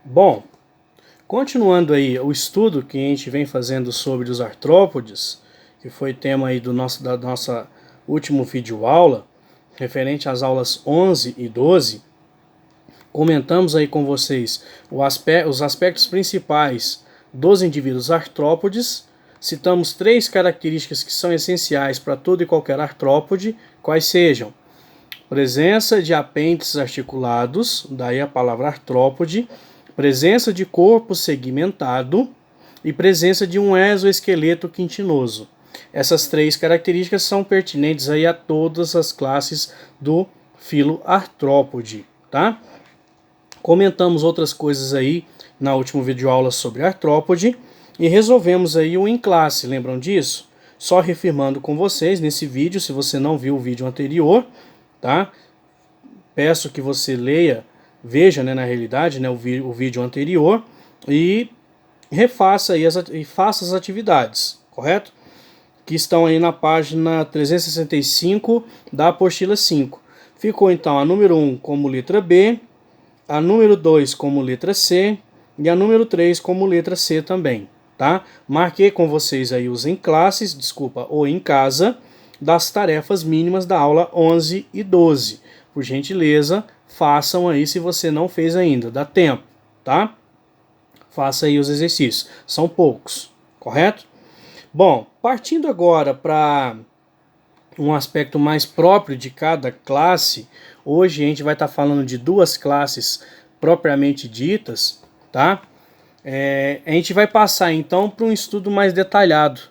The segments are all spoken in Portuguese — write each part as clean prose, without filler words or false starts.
Bom, continuando aí o estudo que a gente vem fazendo sobre os artrópodes, que foi tema aí da nossa último vídeo aula, referente às aulas 11 e 12, comentamos aí com vocês os aspectos principais dos indivíduos artrópodes, citamos três características que são essenciais para todo e qualquer artrópode, quais sejam: presença de apêndices articulados, daí a palavra artrópode, presença de corpo segmentado e presença de um exoesqueleto quintinoso. Essas três características são pertinentes aí a todas as classes do filo artrópode, tá? Comentamos outras coisas aí na última videoaula sobre artrópode e resolvemos aí o em classe, lembram disso? Só reafirmando com vocês nesse vídeo, se você não viu o vídeo anterior, tá? Peço que você leia, veja, né, na realidade, né, o vídeo anterior e refaça aí faça as atividades, correto? Que estão aí na página 365 da apostila 5. Ficou então a número 1 como letra B, a número 2 como letra C e a número 3 como letra C também, tá? Marquei com vocês aí os em classes, ou em casa, das tarefas mínimas da aula 11 e 12. Por gentileza, façam aí se você não fez ainda, dá tempo, tá? Faça aí os exercícios, são poucos, correto? Bom, partindo agora para um aspecto mais próprio de cada classe, hoje a gente vai estar falando de duas classes propriamente ditas, tá? A gente vai passar então para um estudo mais detalhado,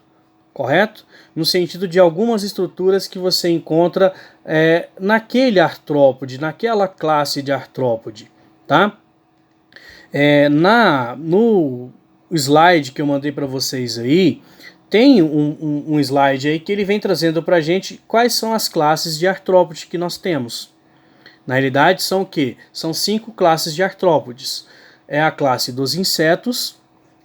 correto? No sentido de algumas estruturas que você encontra naquele artrópode, naquela classe de artrópode, tá? No slide que eu mandei para vocês aí, tem um slide aí que ele vem trazendo para a gente quais são as classes de artrópode que nós temos. Na realidade são o quê? São 5 classes de artrópodes. É a classe dos insetos,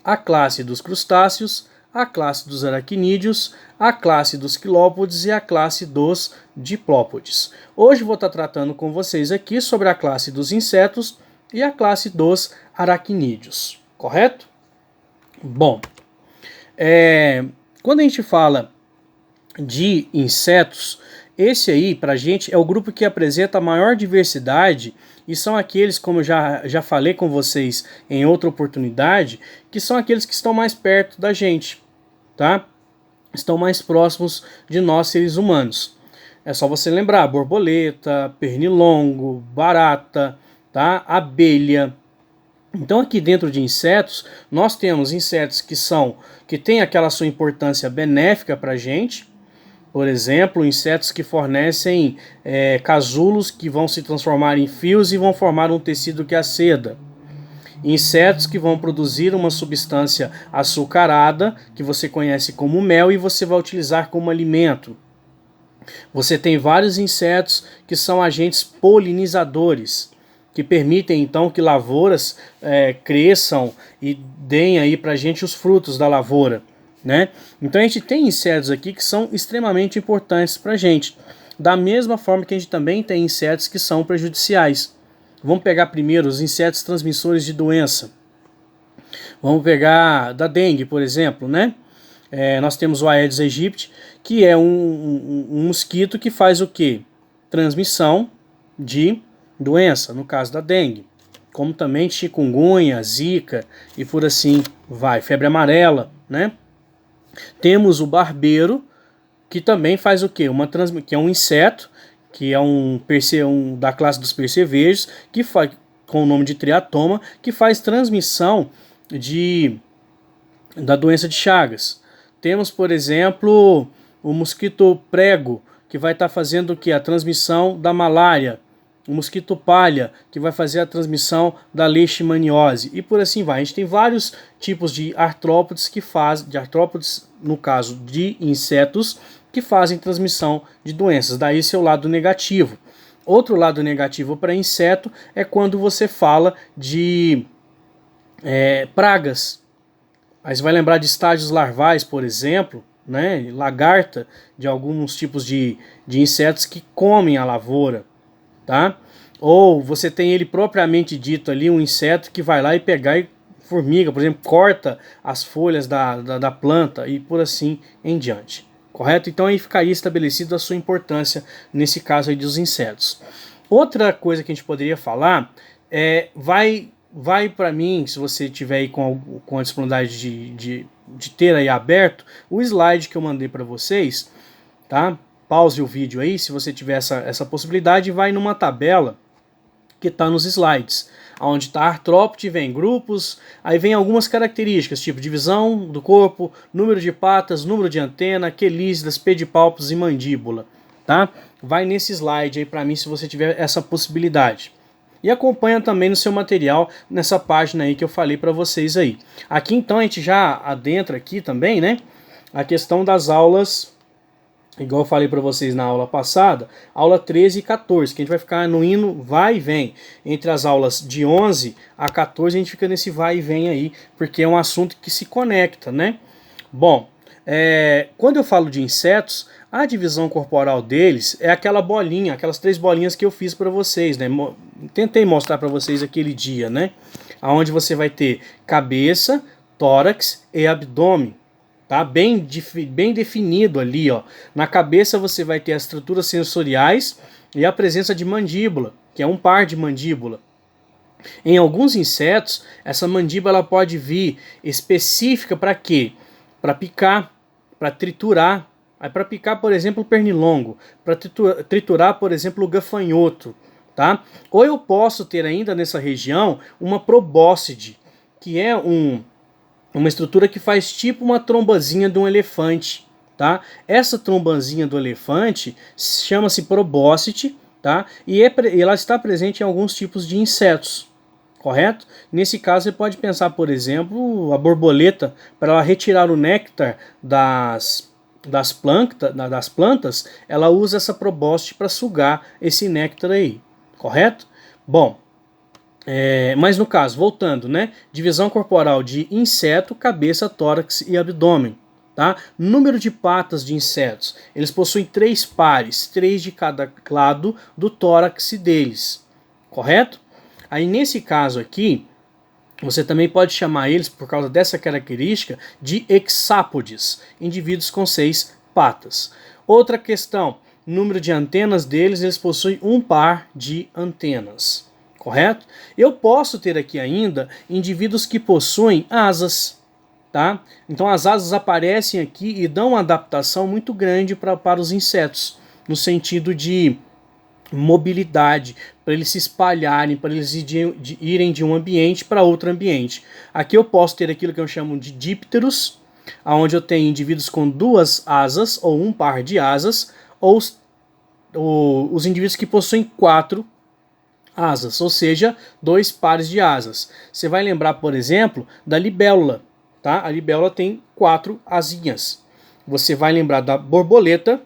a classe dos crustáceos, a classe dos aracnídeos, a classe dos quilópodes e a classe dos diplópodes. Hoje vou estar tratando com vocês aqui sobre a classe dos insetos e a classe dos aracnídeos, correto? Bom, quando a gente fala de insetos, esse aí pra gente é o grupo que apresenta a maior diversidade e são aqueles, como eu já falei com vocês em outra oportunidade, que são aqueles que estão mais perto da gente, tá? Estão mais próximos de nós seres humanos. É só você lembrar: borboleta, pernilongo, barata, tá? Abelha. Então aqui dentro de insetos, nós temos insetos que têm aquela sua importância benéfica para a gente. Por exemplo, insetos que fornecem casulos que vão se transformar em fios e vão formar um tecido que é a seda. Insetos que vão produzir uma substância açucarada, que você conhece como mel, e você vai utilizar como alimento. Você tem vários insetos que são agentes polinizadores, que permitem então que lavouras cresçam e deem aí para a gente os frutos da lavoura, né? Então a gente tem insetos aqui que são extremamente importantes para a gente, da mesma forma que a gente também tem insetos que são prejudiciais. Vamos pegar primeiro os insetos transmissores de doença. Vamos pegar da dengue, por exemplo, né? Nós temos o Aedes aegypti, que é um mosquito que faz o quê? Transmissão de doença, no caso da dengue, como também chikungunya, zika e por assim vai, febre amarela, né? Temos o barbeiro, que também faz o quê? Que é um inseto, que é da classe dos percevejos, que faz, com o nome de triatoma, que faz transmissão da doença de Chagas. Temos, por exemplo, o mosquito prego, que vai estar fazendo o quê? A transmissão da malária. O mosquito palha, que vai fazer a transmissão da leishmaniose, e por assim vai. A gente tem vários tipos de artrópodes no caso de insetos, que fazem transmissão de doenças. Daí seu lado negativo. Outro lado negativo para inseto é quando você fala de pragas. Aí você vai lembrar de estágios larvais, por exemplo, né? Lagarta, de alguns tipos de insetos que comem a lavoura. Tá? Ou você tem ele propriamente dito ali, um inseto que vai lá e pegar e formiga, por exemplo, corta as folhas da planta e por assim em diante. Correto? Então aí ficaria estabelecida a sua importância nesse caso aí dos insetos. Outra coisa que a gente poderia falar é, vai para mim, se você tiver aí com a disponibilidade de ter aí aberto, o slide que eu mandei para vocês, tá? Pause o vídeo aí, se você tiver essa possibilidade, vai numa tabela que está nos slides, onde está artrópode, vem grupos, aí vem algumas características, tipo divisão do corpo, número de patas, número de antena, quelíceras, pedipalpos e mandíbula, tá? Vai nesse slide aí para mim se você tiver essa possibilidade. E acompanha também no seu material, nessa página aí que eu falei para vocês aí. Aqui então a gente já adentra aqui também, né, a questão das aulas, igual eu falei para vocês na aula passada, aula 13 e 14, que a gente vai ficar no hino vai e vem. Entre as aulas de 11 a 14 a gente fica nesse vai e vem aí, porque é um assunto que se conecta, né? Bom, quando eu falo de insetos, a divisão corporal deles é aquela bolinha, aquelas 3 bolinhas que eu fiz para vocês, né? Tentei mostrar para vocês aquele dia, né? Onde você vai ter cabeça, tórax e abdômen. Tá? Bem definido ali, ó. Na cabeça você vai ter as estruturas sensoriais e a presença de mandíbula, que é um par de mandíbula. Em alguns insetos, essa mandíbula pode vir específica para quê? Para picar, para triturar. Para picar, por exemplo, o pernilongo, para triturar, por exemplo, o gafanhoto. Tá? Ou eu posso ter ainda nessa região uma probóscide, que é uma estrutura que faz tipo uma trombazinha de um elefante, tá? Essa trombazinha do elefante chama-se probóscide, tá? E ela está presente em alguns tipos de insetos, correto? Nesse caso você pode pensar, por exemplo, a borboleta, para ela retirar o néctar das plantas, ela usa essa probóscide para sugar esse néctar aí, correto? Bom, mas no caso, voltando, né? Divisão corporal de inseto, cabeça, tórax e abdômen. Tá? Número de patas de insetos. Eles possuem 3 pares, 3 de cada lado do tórax deles. Correto? Aí nesse caso aqui, você também pode chamar eles, por causa dessa característica, de hexápodes, indivíduos com 6 patas. Outra questão, número de antenas deles, eles possuem 1 par de antenas. Correto? Eu posso ter aqui ainda indivíduos que possuem asas, tá? Então as asas aparecem aqui e dão uma adaptação muito grande para os insetos, no sentido de mobilidade, para eles se espalharem, para eles irem de um ambiente para outro ambiente. Aqui eu posso ter aquilo que eu chamo de dípteros, onde eu tenho indivíduos com 2 asas ou 1 par de asas, ou os indivíduos que possuem 4 asas, ou seja, 2 pares de asas. Você vai lembrar, por exemplo, da libélula, tá? A libélula tem 4 asinhas. Você vai lembrar da borboleta,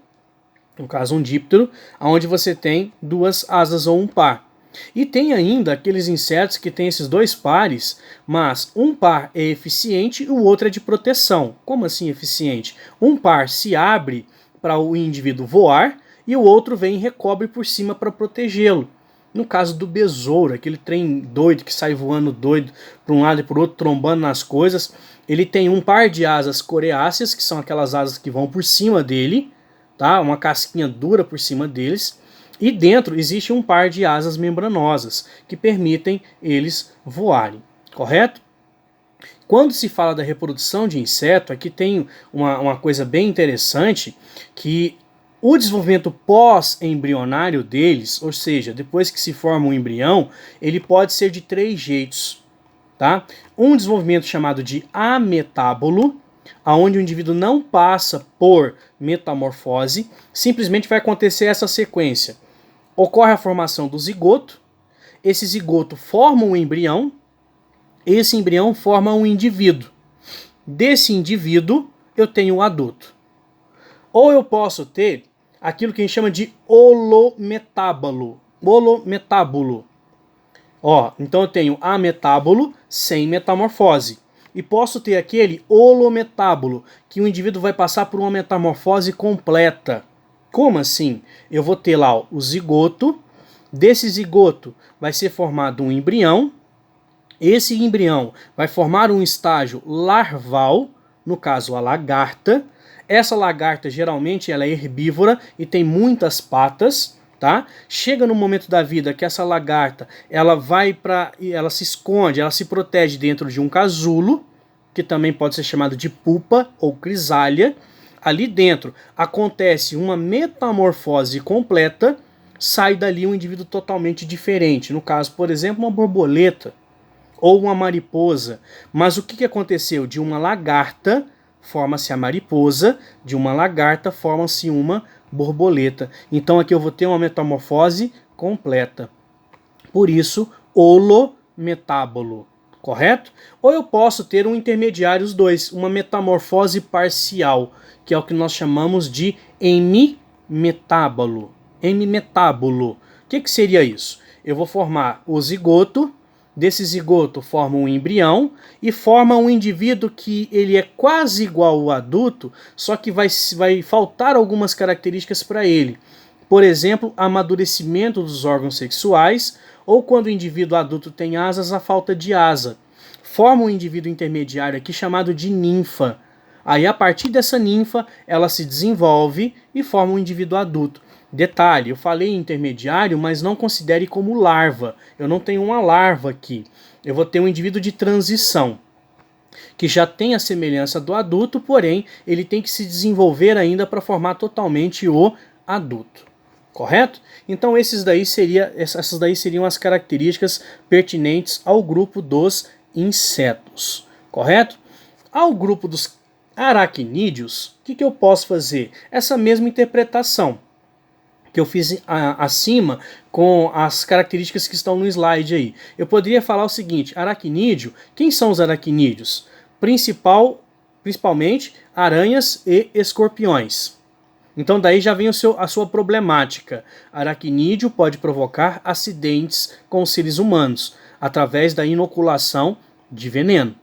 no caso um díptero, onde você tem 2 asas ou 1 par. E tem ainda aqueles insetos que têm esses 2 pares, mas um par é eficiente e o outro é de proteção. Como assim eficiente? Um par se abre para o indivíduo voar e o outro vem e recobre por cima para protegê-lo. No caso do besouro, aquele trem doido que sai voando doido para um lado e para o outro, trombando nas coisas, ele tem um par de asas coreáceas, que são aquelas asas que vão por cima dele, tá? Uma casquinha dura por cima deles, e dentro existe um par de asas membranosas, que permitem eles voarem, correto? Quando se fala da reprodução de inseto, aqui tem uma coisa bem interessante, que o desenvolvimento pós-embrionário deles, ou seja, depois que se forma um embrião, ele pode ser de 3 jeitos. Tá? Um desenvolvimento chamado de ametábulo, onde o indivíduo não passa por metamorfose, simplesmente vai acontecer essa sequência. Ocorre a formação do zigoto, esse zigoto forma um embrião, esse embrião forma um indivíduo. Desse indivíduo, eu tenho um adulto. Ou eu posso ter aquilo que a gente chama de holometábulo. Ó, então eu tenho ametábulo sem metamorfose. E posso ter aquele holometábulo, que o indivíduo vai passar por uma metamorfose completa. Como assim? Eu vou ter lá o zigoto, Desse zigoto vai ser formado um embrião. Esse embrião vai formar um estágio larval, no caso a lagarta. Essa lagarta geralmente ela é herbívora e tem muitas patas, tá? Chega no momento da vida que essa lagarta ela se esconde, ela se protege dentro de um casulo, que também pode ser chamado de pupa ou crisália. Ali dentro acontece uma metamorfose completa, sai dali um indivíduo totalmente diferente. No caso, por exemplo, uma borboleta ou uma mariposa. Mas o que aconteceu? De uma lagarta forma-se a mariposa, de uma lagarta forma-se uma borboleta. Então aqui eu vou ter uma metamorfose completa. Por isso, holometábolo, correto? Ou eu posso ter um intermediário, os dois, uma metamorfose parcial, que é o que nós chamamos de hemimetábolo. Hemimetábolo. O que seria isso? Eu vou formar o zigoto. Desse zigoto forma um embrião e forma um indivíduo que ele é quase igual ao adulto, só que vai faltar algumas características para ele. Por exemplo, amadurecimento dos órgãos sexuais, ou quando o indivíduo adulto tem asas, a falta de asa. Forma um indivíduo intermediário aqui chamado de ninfa. Aí a partir dessa ninfa, ela se desenvolve e forma um indivíduo adulto. Detalhe, eu falei intermediário, mas não considere como larva. Eu não tenho uma larva aqui. Eu vou ter um indivíduo de transição, que já tem a semelhança do adulto, porém, ele tem que se desenvolver ainda para formar totalmente o adulto. Correto? Então essas daí seriam as características pertinentes ao grupo dos insetos. Correto? Ao grupo dos aracnídeos, o que eu posso fazer? Essa mesma interpretação que eu fiz acima com as características que estão no slide aí. Eu poderia falar o seguinte: aracnídeo, quem são os aracnídeos? Principalmente aranhas e escorpiões. Então daí já vem a sua problemática. Aracnídeo pode provocar acidentes com os seres humanos através da inoculação de veneno.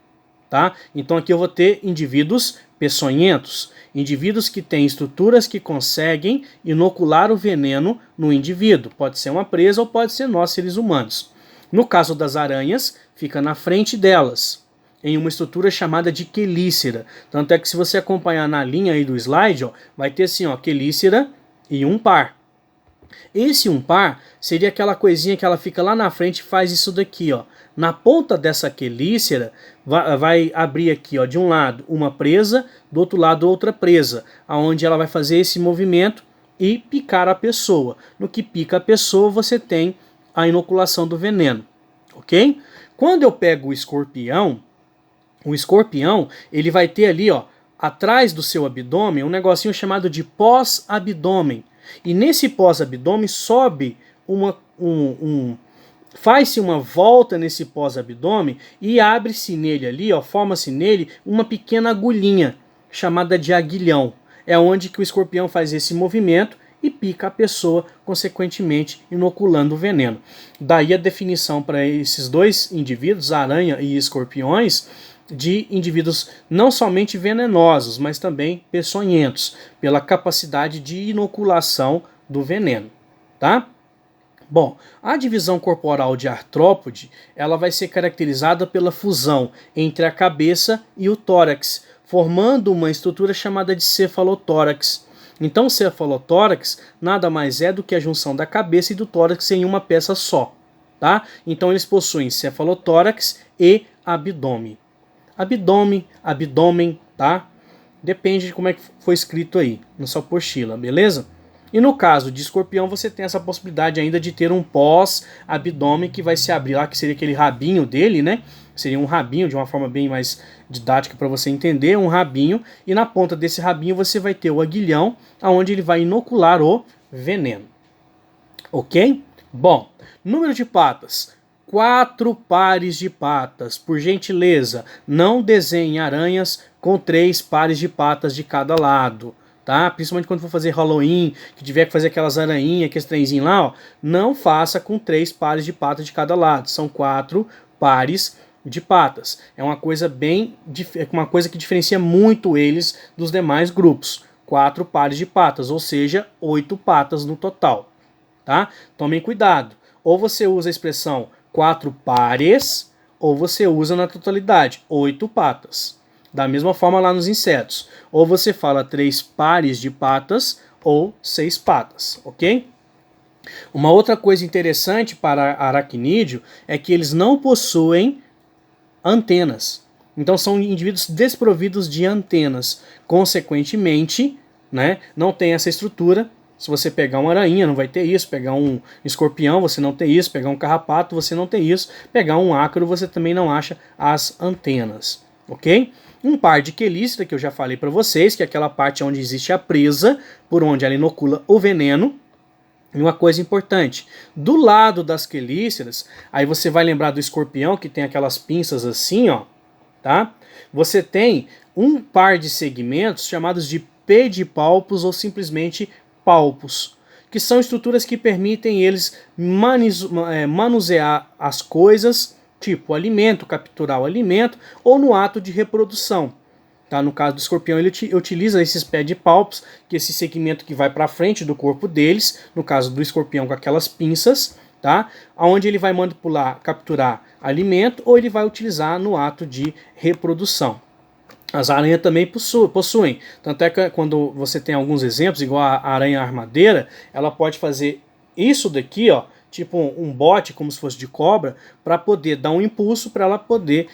Tá? Então aqui eu vou ter indivíduos peçonhentos, indivíduos que têm estruturas que conseguem inocular o veneno no indivíduo. Pode ser uma presa ou pode ser nós, seres humanos. No caso das aranhas, fica na frente delas, em uma estrutura chamada de quelícera. Tanto é que se você acompanhar na linha aí do slide, ó, vai ter assim, ó, quelícera e um par. Esse um par seria aquela coisinha que ela fica lá na frente e faz isso daqui, ó. Na ponta dessa quelícera vai abrir aqui, ó, de um lado uma presa, do outro lado outra presa, aonde ela vai fazer esse movimento e picar a pessoa. No que pica a pessoa, você tem a inoculação do veneno, ok? Quando eu pego o escorpião ele vai ter ali, ó, atrás do seu abdômen um negocinho chamado de pós-abdômen. E nesse pós-abdômen sobe faz-se uma volta nesse pós-abdômen e abre-se nele ali, ó, forma-se nele uma pequena agulhinha chamada de aguilhão. É onde que o escorpião faz esse movimento e pica a pessoa, consequentemente inoculando o veneno. Daí a definição para esses dois indivíduos, aranha e escorpiões, de indivíduos não somente venenosos, mas também peçonhentos, pela capacidade de inoculação do veneno, tá? Bom, a divisão corporal de artrópode, ela vai ser caracterizada pela fusão entre a cabeça e o tórax, formando uma estrutura chamada de cefalotórax. Então, o cefalotórax nada mais é do que a junção da cabeça e do tórax em uma peça só, tá? Então, eles possuem cefalotórax e abdômen. Abdômen, tá? Depende de como é que foi escrito aí na sua apostila, beleza? E no caso de escorpião, você tem essa possibilidade ainda de ter um pós-abdômen que vai se abrir lá, que seria aquele rabinho dele, né? Seria um rabinho, de uma forma bem mais didática para você entender, um rabinho. E na ponta desse rabinho você vai ter o aguilhão, onde ele vai inocular o veneno. Ok? Bom, número de patas. 4 pares de patas. Por gentileza, não desenhe aranhas com 3 pares de patas de cada lado. Tá? Principalmente quando for fazer Halloween, que tiver que fazer aquelas aranhinhas, aqueles trenzinhos lá, ó, não faça com 3 pares de patas de cada lado. São 4 pares de patas. É uma coisa que diferencia muito eles dos demais grupos. 4 pares de patas, ou seja, 8 patas no total. tá? Tomem cuidado. Ou você usa a expressão 4 pares, ou você usa na totalidade 8 patas. Da mesma forma lá nos insetos. Ou você fala 3 pares de patas, ou 6 patas, ok? Uma outra coisa interessante para aracnídeo é que eles não possuem antenas. Então são indivíduos desprovidos de antenas. Consequentemente, né, não tem essa estrutura. Se você pegar uma aranha, não vai ter isso. Pegar um escorpião, você não tem isso. Pegar um carrapato, você não tem isso. Pegar um ácaro, você também não acha as antenas, ok? Um par de quelícera, que eu já falei para vocês, que é aquela parte onde existe a presa, por onde ela inocula o veneno. E uma coisa importante, do lado das quelíceras, aí você vai lembrar do escorpião, que tem aquelas pinças assim, ó, tá? Você tem um par de segmentos chamados de pedipalpos ou simplesmente palpos, que são estruturas que permitem eles manusear as coisas, tipo alimento, capturar o alimento, ou no ato de reprodução. Tá? No caso do escorpião, ele utiliza esses pedipalpos, que é esse segmento que vai para frente do corpo deles, no caso do escorpião com aquelas pinças, tá? Onde ele vai manipular, capturar alimento, ou ele vai utilizar no ato de reprodução. As aranhas também possuem, tanto é que quando você tem alguns exemplos, igual a aranha armadeira, ela pode fazer isso daqui, ó, tipo um bote, como se fosse de cobra, para poder dar um impulso para ela poder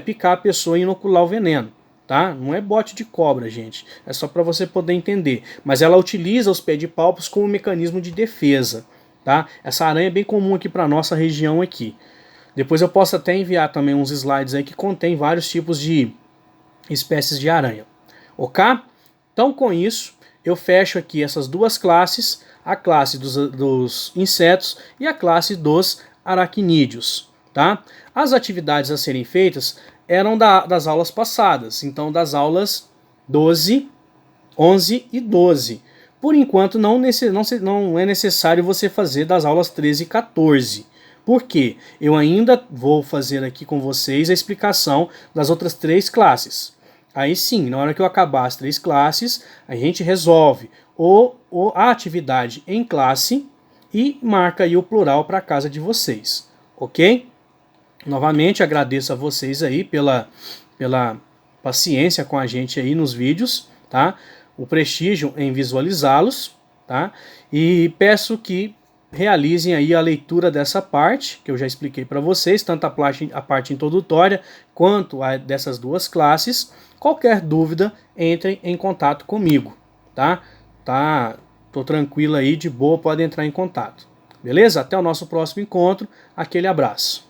picar a pessoa e inocular o veneno. Tá? Não é bote de cobra, gente. É só para você poder entender. Mas ela utiliza os pedipalpos como mecanismo de defesa. Tá? Essa aranha é bem comum aqui para nossa região aqui. Depois eu posso até enviar também uns slides aí que contém vários tipos de espécies de aranha. Ok? Então com isso eu fecho aqui essas duas classes, a classe dos insetos e a classe dos aracnídeos. Tá? As atividades a serem feitas eram das aulas passadas, então das aulas 12, 11 e 12. Por enquanto não é necessário você fazer das aulas 13 e 14. Por quê? Eu ainda vou fazer aqui com vocês a explicação das outras 3 classes. Aí sim, na hora que eu acabar as 3 classes, a gente resolve a atividade em classe e marca aí o plural para a casa de vocês, ok? Novamente agradeço a vocês aí pela paciência com a gente aí nos vídeos, tá? O prestígio em visualizá-los, tá? E peço que realizem aí a leitura dessa parte, que eu já expliquei para vocês, tanto a parte introdutória quanto a dessas duas classes. Qualquer dúvida, entrem em contato comigo, tá? Tô tranquilo aí, de boa, pode entrar em contato. Beleza? Até o nosso próximo encontro. Aquele abraço.